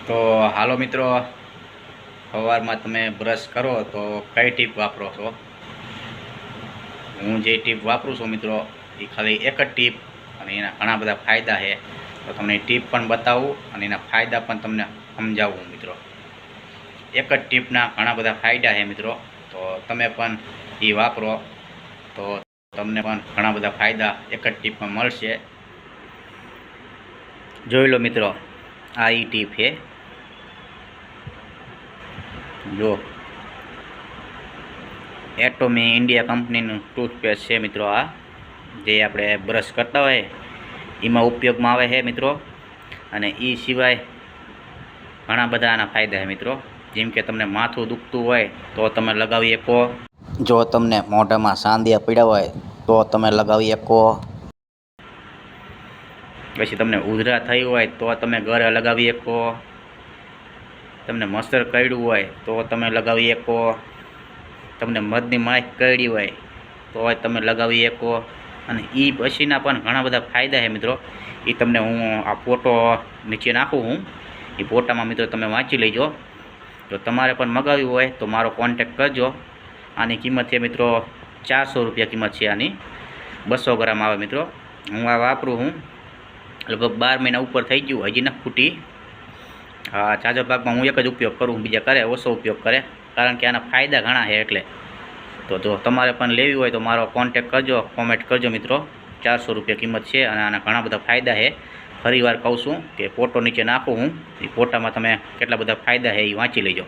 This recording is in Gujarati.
તો હાલો મિત્રો, સવારમાં તમે બ્રશ કરો તો કઈ ટીપ વાપરો છો? હું જે ટીપ વાપરું છું મિત્રો, એ ખાલી એક જ ટીપ, અને એના ઘણા બધા ફાયદા છે. તો તમને ટીપ પણ બતાવું અને એના ફાયદા પણ તમને સમજાવું મિત્રો. એક જ ટીપના ઘણા બધા ફાયદા છે મિત્રો. તો તમે પણ એ વાપરો તો તમને પણ ઘણા બધા ફાયદા એક જ ટીપમાં મળશે. જોઈ લો મિત્રો, આ ઈ ટીપ છે. જો એટોમી ઇન્ડિયા કંપનીનું ટૂથપેસ્ટ છે મિત્રો. આ જે આપણે બ્રશ કરતા હોય એમાં ઉપયોગમાં આવે છે મિત્રો. અને એ સિવાય ઘણા બધા આના ફાયદા છે મિત્રો. જેમ કે તમને માથું દુખતું હોય તો તમે લગાવી શકો. જો તમને મોઢામાં સાંધિયા પડ્યા હોય તો તમે લગાવી શકો. પછી તમને ઉધરા થઈ હોય તો તમે ઘરે લગાવી શકો. તમને મચ્છર કરડ્યું હોય તો તમે લગાવી શકો. તમને મધની માખ કરડી હોય તો તમે લગાવી શકો. અને એ પછીના પણ ઘણા બધા ફાયદા છે મિત્રો. એ તમને હું આ ફોટો નીચે નાખું હું. એ ફોટામાં મિત્રો તમે વાંચી લેજો. જો તમારે પણ મગાવ્યું હોય તો મારો કોન્ટેક કરજો. આની કિંમત છે મિત્રો 400 રૂપિયા કિંમત છે આની. 200 ગ્રામ આવે મિત્રો. હું આ વાપરું હું લગભગ 12 મહિના ઉપર થઈ ગયું, હજી ન ફૂટી. હા, જાજો ભાગમાં હું એક જ ઉપયોગ કરું, બીજા કરે ઓછો ઉપયોગ કરે, કારણ કે આના ફાયદા ઘણા છે એટલે. તો જો તમારે પણ લેવી હોય તો મારો કોન્ટેક કરજો, કોમેન્ટ કરજો મિત્રો. 400 રૂપિયા કિંમત છે અને આના ઘણા બધા ફાયદા છે. ફરી વાર કહું છું કે ફોટો નીચે નાખું હું, એ ફોટામાં તમે કેટલા બધા ફાયદા છે એ વાંચી લેજો.